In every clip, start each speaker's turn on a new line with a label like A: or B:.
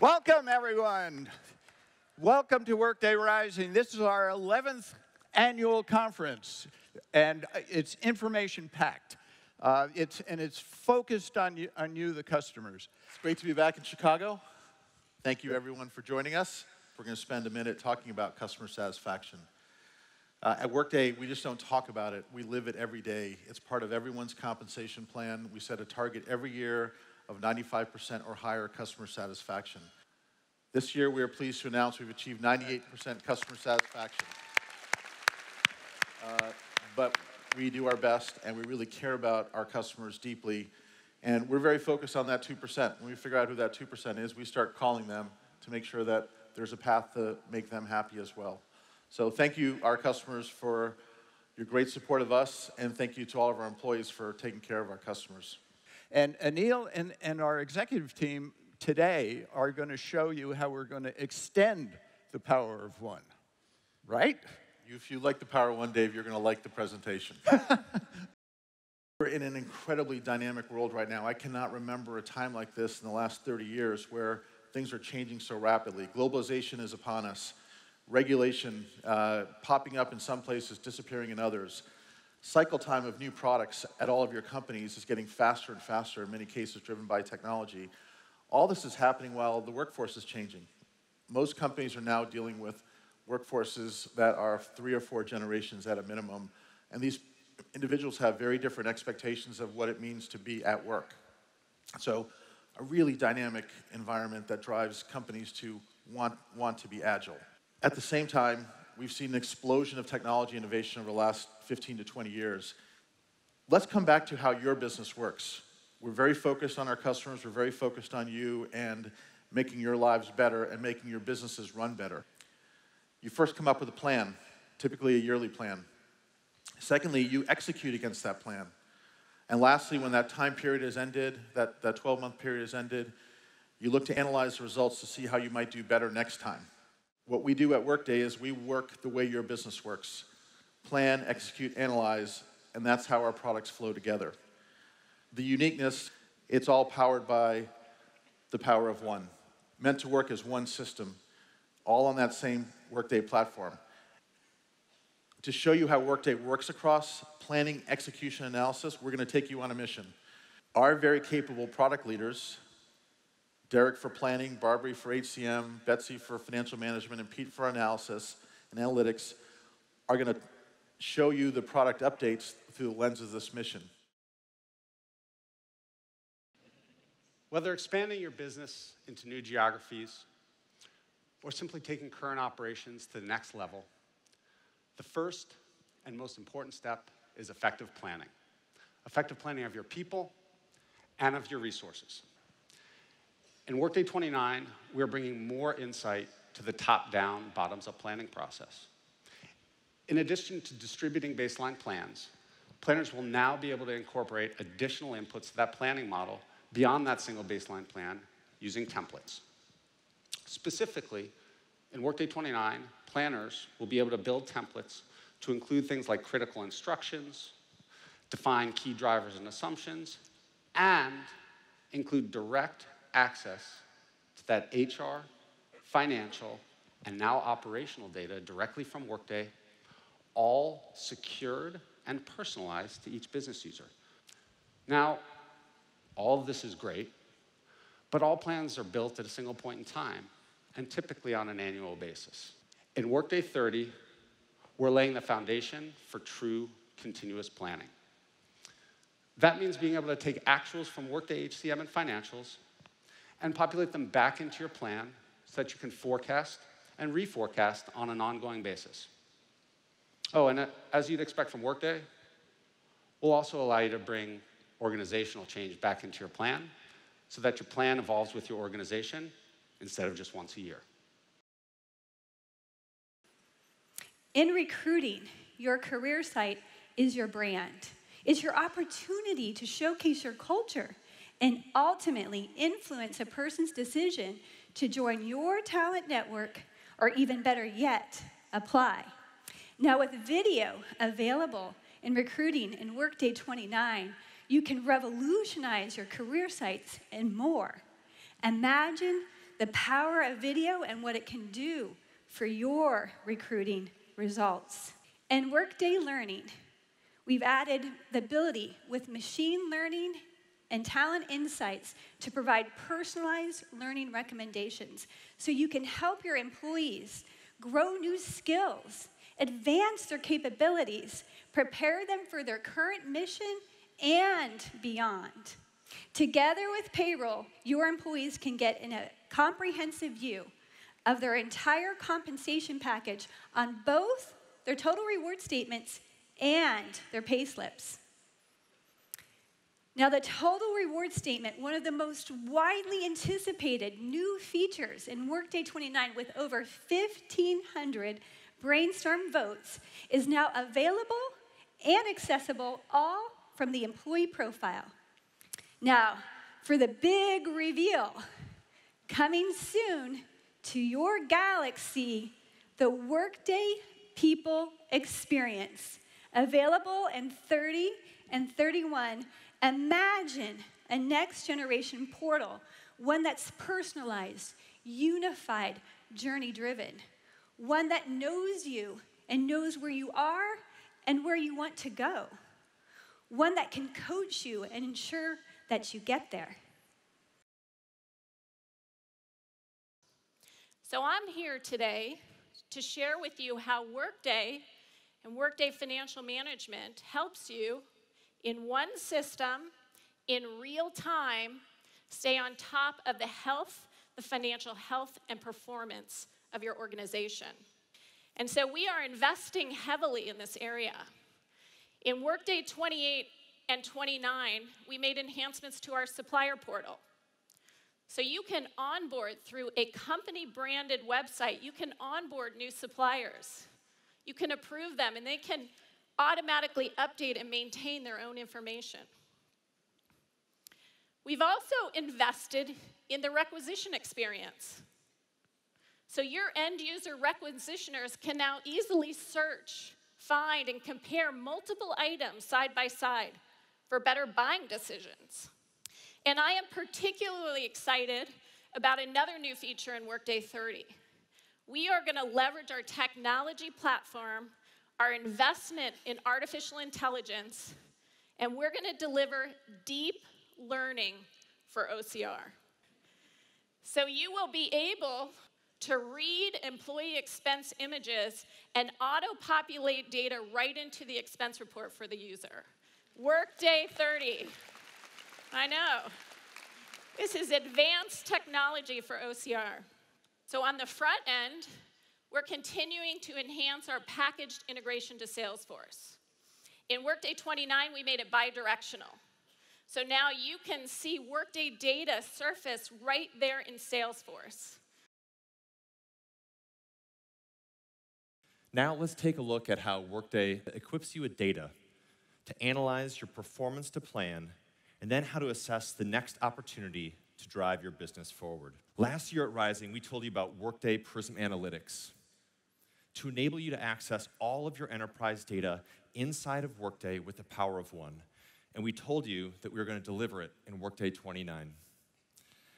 A: Welcome, everyone. Welcome to Workday Rising. This is our 11th annual conference, and it's information-packed. It's focused on you, the customers.
B: It's great to be back in Chicago. Thank you, everyone, for joining us. We're going to spend a minute talking about customer satisfaction. At Workday, we just don't talk about it. We live it every day. It's part of everyone's compensation plan. We set a target every year of 95% or higher customer satisfaction. This year, we are pleased to announce we've achieved 98% customer satisfaction. But we do our best, and we really care about our customers deeply. And we're very focused on that 2%. When we figure out who that 2% is, we start calling them to make sure that there's a path to make them happy as well. So thank you, our customers, for your great support of us, and thank you to all of our employees for taking care of our customers.
A: And Aneel and our executive team today are going to show you how we're going to extend the power of one, right?
B: If you like the power of one, Dave, you're going to like the presentation. We're in an incredibly dynamic world right now. I cannot remember a time like this in the last 30 years where things are changing so rapidly. Globalization is upon us. Regulation popping up in some places, disappearing in others. Cycle time of new products at all of your companies is getting faster and faster, in many cases driven by technology. All this is happening while the workforce is changing. Most companies are now dealing with workforces that are 3 or 4 generations at a minimum, and these individuals have very different expectations of what it means to be at work. So a really dynamic environment that drives companies to want to be agile. At the same time, we've seen an explosion of technology innovation over the last 15 to 20 years. Let's come back to how your business works. We're very focused on our customers, we're very focused on you and making your lives better and making your businesses run better. You first come up with a plan, typically a yearly plan. Secondly, you execute against that plan. And lastly, when that time period has ended, that 12-month period has ended, you look to analyze the results to see how you might do better next time. What we do at Workday is we work the way your business works. Plan, execute, analyze, and that's how our products flow together. The uniqueness, it's all powered by the power of one. Meant to work as one system, all on that same Workday platform. To show you how Workday works across planning, execution, analysis, we're going to take you on a mission. Our very capable product leaders, Derek for planning, Barbary for HCM, Betsy for financial management, and Pete for analysis and analytics, are going to show you the product updates through the lens of this mission.
C: Whether expanding your business into new geographies or simply taking current operations to the next level, the first and most important step is effective planning. Effective planning of your people and of your resources. In Workday 29, we're bringing more insight to the top-down, bottoms-up planning process. In addition to distributing baseline plans, planners will now be able to incorporate additional inputs to that planning model beyond that single baseline plan using templates. Specifically, in Workday 29, planners will be able to build templates to include things like critical instructions, define key drivers and assumptions, and include direct access to that HR, financial, and now operational data directly from Workday, all secured and personalized to each business user. Now, all of this is great, but all plans are built at a single point in time, and typically on an annual basis. In Workday 30, we're laying the foundation for true continuous planning. That means being able to take actuals from Workday HCM and financials and populate them back into your plan so that you can forecast and reforecast on an ongoing basis. Oh, and as you'd expect from Workday, we'll also allow you to bring organizational change back into your plan so that your plan evolves with your organization instead of just once a year.
D: In recruiting, your career site is your brand. It's your opportunity to showcase your culture and ultimately influence a person's decision to join your talent network, or even better yet, apply. Now, with video available in recruiting in Workday 29, you can revolutionize your career sites and more. Imagine the power of video and what it can do for your recruiting results. And Workday Learning, we've added the ability with machine learning and talent insights to provide personalized learning recommendations so you can help your employees grow new skills, advance their capabilities, prepare them for their current mission and beyond. Together with payroll, your employees can get in a comprehensive view of their entire compensation package on both their total reward statements and their pay slips. Now, the total reward statement, one of the most widely anticipated new features in Workday 29 with over 1,500 brainstorm votes, is now available and accessible all from the employee profile. Now, for the big reveal, coming soon to your galaxy, the Workday People Experience, available in 30 and 31. Imagine a next-generation portal, one that's personalized, unified, journey-driven, one that knows you and knows where you are and where you want to go, one that can coach you and ensure that you get there.
E: So I'm here today to share with you how Workday and Workday Financial Management helps you in one system, in real time, stay on top of the financial health and performance of your organization. And so we are investing heavily in this area. In Workday 28 and 29, we made enhancements to our supplier portal. So you can onboard through a company-branded website. You can onboard new suppliers. You can approve them, and they can automatically update and maintain their own information. We've also invested in the requisition experience. So your end user requisitioners can now easily search, find, and compare multiple items side by side for better buying decisions. And I am particularly excited about another new feature in Workday 30. We are going to leverage our technology platform, our investment in artificial intelligence, and we're going to deliver deep learning for OCR. So you will be able to read employee expense images and auto-populate data right into the expense report for the user. Workday 30. I know. This is advanced technology for OCR. So on the front end, we're continuing to enhance our packaged integration to Salesforce. In Workday 29, we made it bidirectional. So now you can see Workday data surface right there in Salesforce.
F: Now let's take a look at how Workday equips you with data to analyze your performance to plan, and then how to assess the next opportunity to drive your business forward. Last year at Rising, we told you about Workday Prism Analytics to enable you to access all of your enterprise data inside of Workday with the power of one. And we told you that we were going to deliver it in Workday 29.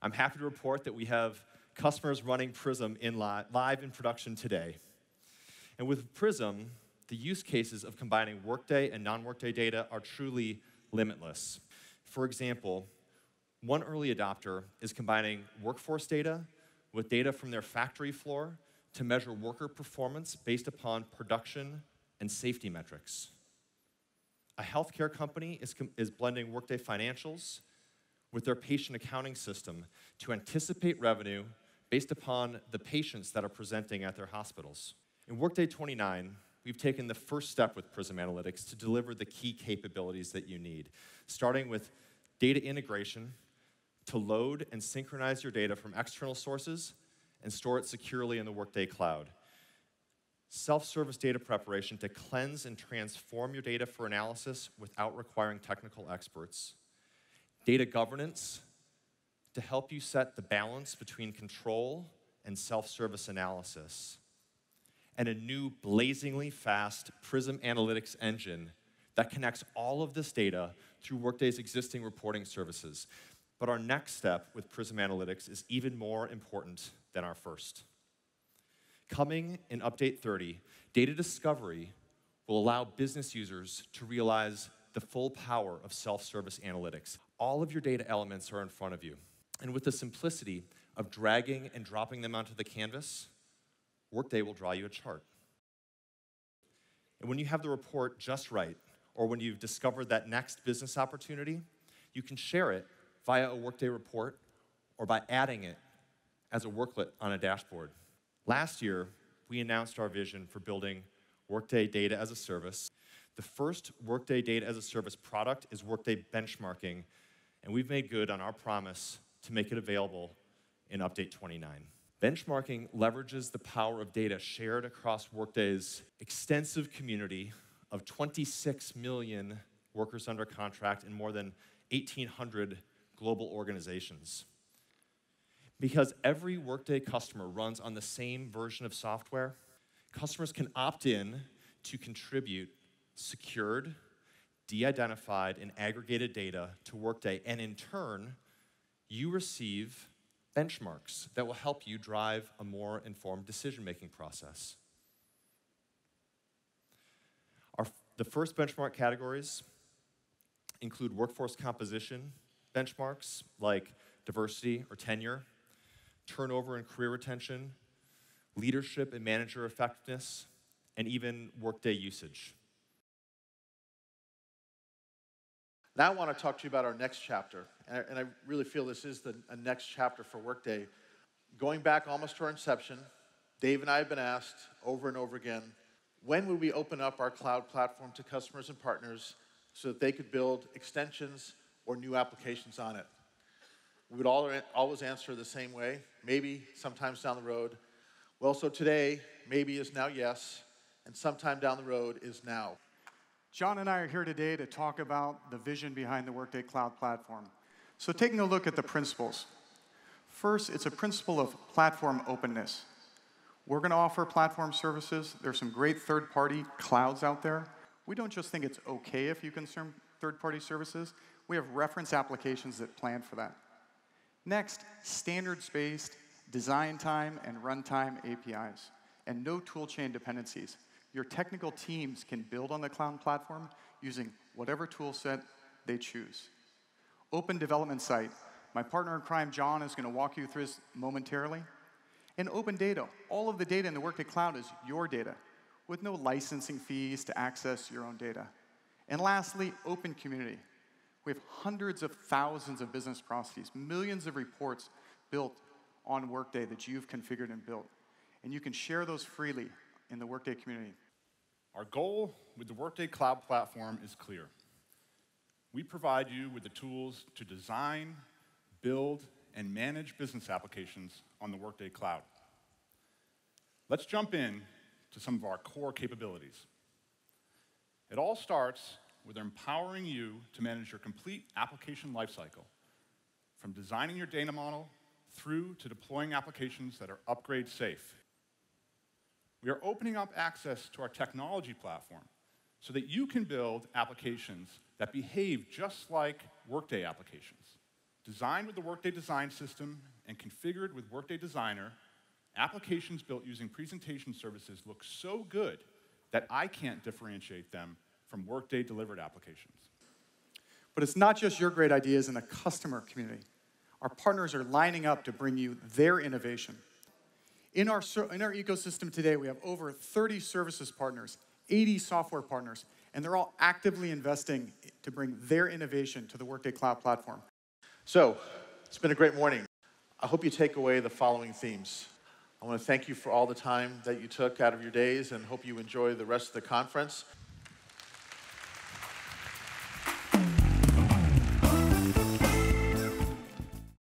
F: I'm happy to report that we have customers running Prism live in production today. And with Prism, the use cases of combining Workday and non-Workday data are truly limitless. For example, one early adopter is combining workforce data with data from their factory floor to measure worker performance based upon production and safety metrics. A healthcare company is blending Workday financials with their patient accounting system to anticipate revenue based upon the patients that are presenting at their hospitals. In Workday 29, we've taken the first step with Prism Analytics to deliver the key capabilities that you need, starting with data integration to load and synchronize your data from external sources and store it securely in the Workday Cloud. Self-service data preparation to cleanse and transform your data for analysis without requiring technical experts. Data governance to help you set the balance between control and self-service analysis. And a new blazingly fast Prism Analytics engine that connects all of this data through Workday's existing reporting services. But our next step with Prism Analytics is even more important than our first. Coming in Update 30, data discovery will allow business users to realize the full power of self-service analytics. All of your data elements are in front of you. And with the simplicity of dragging and dropping them onto the canvas, Workday will draw you a chart. And when you have the report just right, or when you've discovered that next business opportunity, you can share it via a Workday report or by adding it as a worklet on a dashboard. Last year, we announced our vision for building Workday Data as a Service. The first Workday Data as a Service product is Workday Benchmarking, and we've made good on our promise to make it available in Update 29. Benchmarking leverages the power of data shared across Workday's extensive community of 26 million workers under contract in more than 1,800 global organizations. Because every Workday customer runs on the same version of software, customers can opt in to contribute secured, de-identified, and aggregated data to Workday, and in turn, you receive benchmarks that will help you drive a more informed decision-making process. The first benchmark categories include workforce composition benchmarks like diversity or tenure, turnover and career retention, leadership and manager effectiveness, and even Workday usage.
B: Now I want to talk to you about our next chapter, and I really feel this is a next chapter for Workday. Going back almost to our inception, Dave and I have been asked over and over again, when would we open up our cloud platform to customers and partners so that they could build extensions or new applications on it? We would always answer the same way, maybe sometimes down the road. Well, so today, maybe is now yes, and sometime down the road is now.
G: John and I are here today to talk about the vision behind the Workday Cloud Platform. So taking a look at the principles. First, it's a principle of platform openness. We're going to offer platform services. There's some great third-party clouds out there. We don't just think it's okay if you consume third-party services. We have reference applications that plan for that. Next, standards-based design time and runtime APIs, and no toolchain dependencies. Your technical teams can build on the cloud platform using whatever tool set they choose. Open development site. My partner in crime, John, is going to walk you through this momentarily. And open data. All of the data in the Workday Cloud is your data, with no licensing fees to access your own data. And lastly, open community. We have hundreds of thousands of business processes, millions of reports built on Workday that you've configured and built. And you can share those freely in the Workday community.
H: Our goal with the Workday Cloud Platform is clear. We provide you with the tools to design, build, and manage business applications on the Workday Cloud. Let's jump in to some of our core capabilities. It all starts with empowering you to manage your complete application lifecycle, from designing your data model through to deploying applications that are upgrade safe. We are opening up access to our technology platform so that you can build applications that behave just like Workday applications. Designed with the Workday Design System and configured with Workday Designer, applications built using presentation services look so good that I can't differentiate them from Workday-delivered applications.
G: But it's not just your great ideas in the customer community. Our partners are lining up to bring you their innovation. In our ecosystem today, we have over 30 services partners, 80 software partners, and they're all actively investing to bring their innovation to the Workday Cloud Platform.
B: So, it's been a great morning. I hope you take away the following themes. I want to thank you for all the time that you took out of your days and hope you enjoy the rest of the conference.